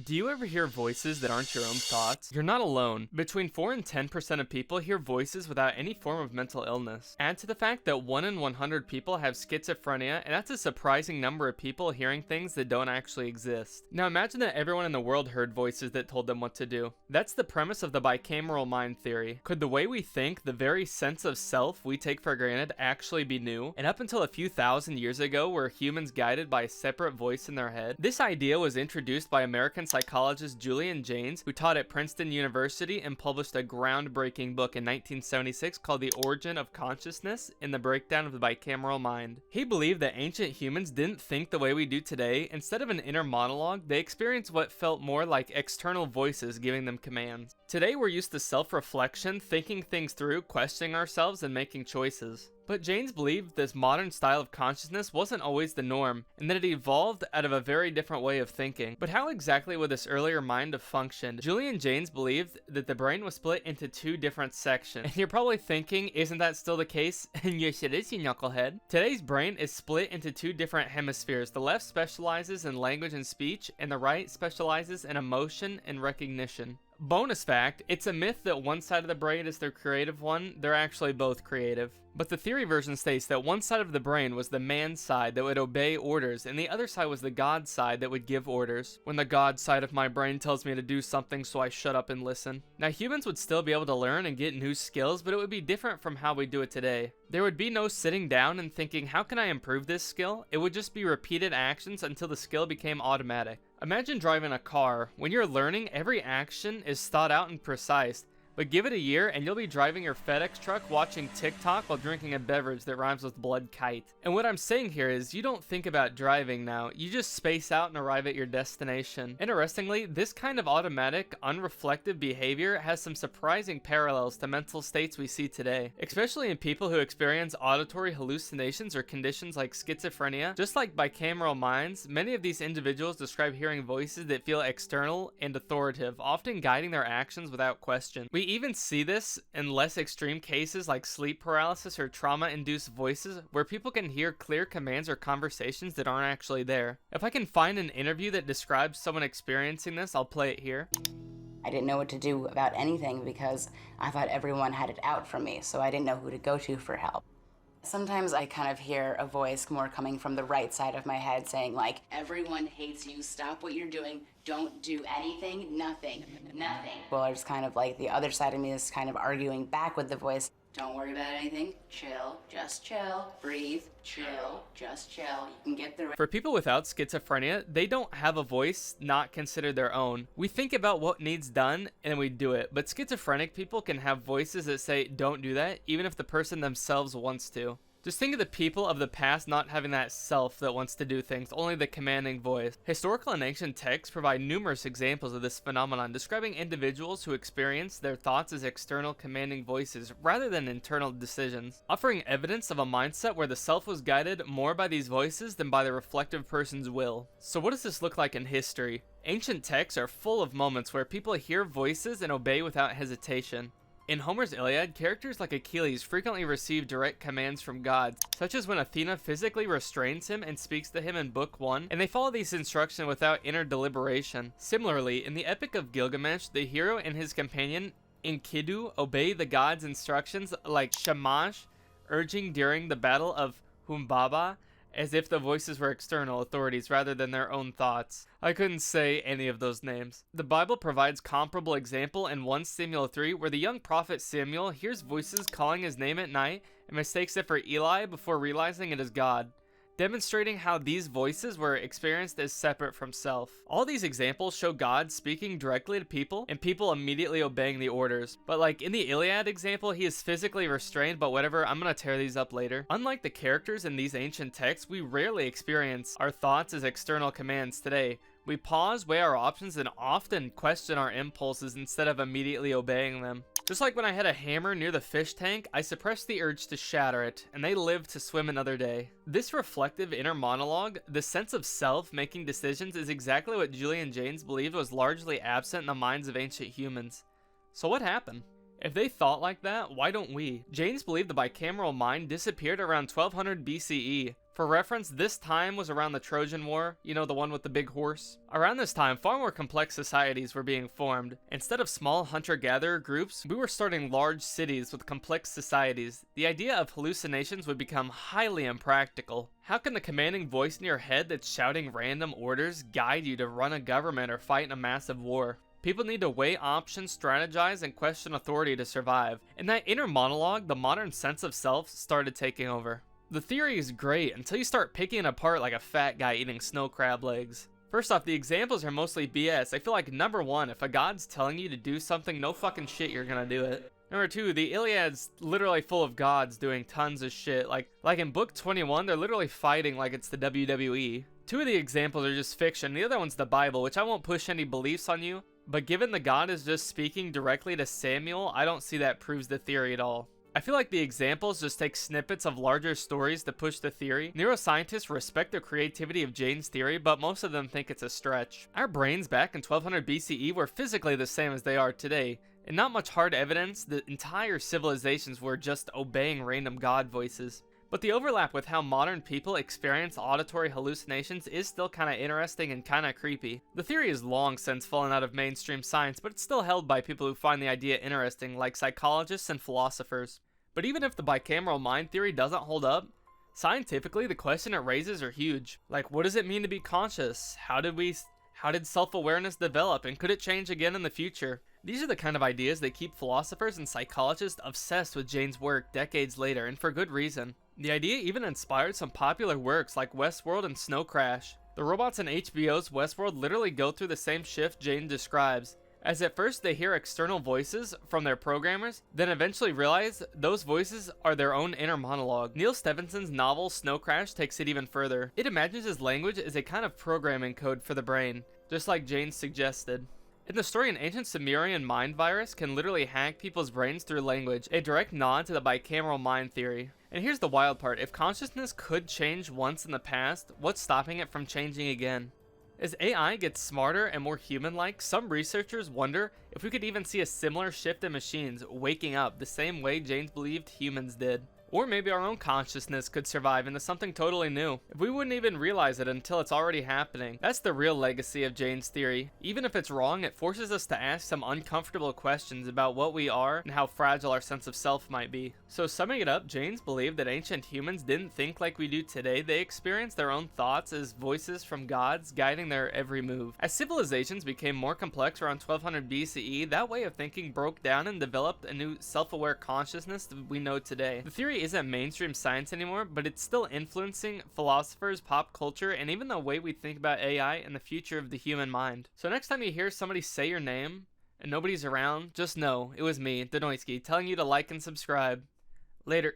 Do you ever hear voices that aren't your own thoughts? You're not alone. Between 4 and 10% of people hear voices without any form of mental illness. Add to the fact that 1 in 100 people have schizophrenia, and that's a surprising number of people hearing things that don't actually exist. Now imagine that everyone in the world heard voices that told them what to do. That's the premise of the Bicameral Mind Theory. Could the way we think, the very sense of self we take for granted, actually be new? And up until a few thousand years ago, were humans guided by a separate voice in their head? This idea was introduced by American psychologist Julian Jaynes, who taught at Princeton University and published a groundbreaking book in 1976 called The Origin of Consciousness in the Breakdown of the Bicameral Mind. He believed that ancient humans didn't think the way we do today. Instead of an inner monologue, they experienced what felt more like external voices giving them commands. Today we're used to self-reflection, thinking things through, questioning ourselves, and making choices. But Jaynes believed this modern style of consciousness wasn't always the norm, and that it evolved out of a very different way of thinking. But how exactly would this earlier mind have functioned? Julian Jaynes believed that the brain was split into two different sections. And you're probably thinking, isn't that still the case? And yes it is, you knucklehead. Today's brain is split into two different hemispheres. The left specializes in language and speech, and the right specializes in emotion and recognition. Bonus fact, it's a myth that one side of the brain is the creative one. They're actually both creative. But the theory version states that one side of the brain was the man side that would obey orders, and the other side was the God side that would give orders. When the God side of my brain tells me to do something, so I shut up and listen. Now humans would still be able to learn and get new skills, but it would be different from how we do it today. There would be no sitting down and thinking, how can I improve this skill? It would just be repeated actions until the skill became automatic. Imagine driving a car. When you're learning, every action is thought out and precise. But give it a year and you'll be driving your FedEx truck watching TikTok while drinking a beverage that rhymes with blood kite. And what I'm saying here is you don't think about driving now, you just space out and arrive at your destination. Interestingly, this kind of automatic, unreflective behavior has some surprising parallels to mental states we see today, especially in people who experience auditory hallucinations or conditions like schizophrenia. Just like bicameral minds, many of these individuals describe hearing voices that feel external and authoritative, often guiding their actions without question. We even see this in less extreme cases like sleep paralysis or trauma-induced voices, where people can hear clear commands or conversations that aren't actually there. If I can find an interview that describes someone experiencing this, I'll play it here. I didn't know what to do about anything because I thought everyone had it out for me, so I didn't know who to go to for help. Sometimes I kind of hear a voice more coming from the right side of my head saying like, everyone hates you, stop what you're doing, don't do anything, nothing. Well, it's kind of like the other side of me is kind of arguing back with the voice. Don't worry about anything, chill, just chill, breathe, chill, just chill, you can get through it. For people without schizophrenia, they don't have a voice not considered their own. We think about what needs done and we do it, but schizophrenic people can have voices that say don't do that, even if the person themselves wants to. Just think of the people of the past not having that self that wants to do things, only the commanding voice. Historical and ancient texts provide numerous examples of this phenomenon, describing individuals who experience their thoughts as external commanding voices rather than internal decisions, offering evidence of a mindset where the self was guided more by these voices than by the reflective person's will. So what does this look like in history? Ancient texts are full of moments where people hear voices and obey without hesitation. In Homer's Iliad, characters like Achilles frequently receive direct commands from gods, such as when Athena physically restrains him and speaks to him in Book 1, and they follow these instructions without inner deliberation. Similarly, in the Epic of Gilgamesh, the hero and his companion Enkidu obey the gods' instructions like Shamash, urging during the Battle of Humbaba, as if the voices were external authorities rather than their own thoughts. I couldn't say any of those names. The Bible provides comparable example in 1 Samuel 3, where the young prophet Samuel hears voices calling his name at night and mistakes it for Eli before realizing it is God, demonstrating how these voices were experienced as separate from self. All these examples show God speaking directly to people and people immediately obeying the orders. But like in the Iliad example, he is physically restrained, but whatever, I'm gonna tear these up later. Unlike the characters in these ancient texts, we rarely experience our thoughts as external commands today. We pause, weigh our options, and often question our impulses instead of immediately obeying them. Just like when I had a hammer near the fish tank, I suppressed the urge to shatter it, and they lived to swim another day. This reflective inner monologue, the sense of self making decisions, is exactly what Julian Jaynes believed was largely absent in the minds of ancient humans. So what happened? If they thought like that, why don't we? Jaynes believed the bicameral mind disappeared around 1200 BCE. For reference, this time was around the Trojan War, you know, the one with the big horse. Around this time, far more complex societies were being formed. Instead of small hunter-gatherer groups, we were starting large cities with complex societies. The idea of hallucinations would become highly impractical. How can the commanding voice in your head that's shouting random orders guide you to run a government or fight in a massive war? People need to weigh options, strategize, and question authority to survive. In that inner monologue, the modern sense of self started taking over. The theory is great until you start picking it apart like a fat guy eating snow crab legs. First off, the examples are mostly BS. I feel like number one, if a god's telling you to do something, no fucking shit you're gonna do it. Number two, the Iliad's literally full of gods doing tons of shit. Like in book 21, they're literally fighting like it's the WWE. Two of the examples are just fiction. The other one's the Bible, which I won't push any beliefs on you. But given the god is just speaking directly to Samuel, I don't see that proves the theory at all. I feel like the examples just take snippets of larger stories to push the theory. Neuroscientists respect the creativity of Jaynes' theory, but most of them think it's a stretch. Our brains back in 1200 BCE were physically the same as they are today, and not much hard evidence that entire civilizations were just obeying random god voices. But the overlap with how modern people experience auditory hallucinations is still kinda interesting and kinda creepy. The theory has long since fallen out of mainstream science, but it's still held by people who find the idea interesting, like psychologists and philosophers. But even if the bicameral mind theory doesn't hold up, scientifically the question it raises are huge. Like, what does it mean to be conscious? How did self-awareness develop, and could it change again in the future? These are the kind of ideas that keep philosophers and psychologists obsessed with Jaynes' work decades later, and for good reason. The idea even inspired some popular works like Westworld and Snow Crash. The robots in HBO's Westworld literally go through the same shift Jaynes describes, as at first they hear external voices from their programmers, then eventually realize those voices are their own inner monologue. Neil Stephenson's novel Snow Crash takes it even further. It imagines his language as a kind of programming code for the brain, just like Jaynes suggested. In the story, an ancient Sumerian mind virus can literally hack people's brains through language, a direct nod to the bicameral mind theory. And here's the wild part, if consciousness could change once in the past, what's stopping it from changing again? As AI gets smarter and more human-like, some researchers wonder if we could even see a similar shift in machines waking up the same way Jaynes believed humans did. Or maybe our own consciousness could survive into something totally new, if we wouldn't even realize it until it's already happening. That's the real legacy of Jaynes' theory. Even if it's wrong, it forces us to ask some uncomfortable questions about what we are and how fragile our sense of self might be. So summing it up, Jaynes believed that ancient humans didn't think like we do today. They experienced their own thoughts as voices from gods guiding their every move. As civilizations became more complex around 1200 BCE, that way of thinking broke down and developed a new self-aware consciousness that we know today. The theory isn't mainstream science anymore, but it's still influencing philosophers, pop culture, and even the way we think about AI and the future of the human mind. So next time you hear somebody say your name and nobody's around, just know it was me, Denoisky, telling you to like and subscribe. Later.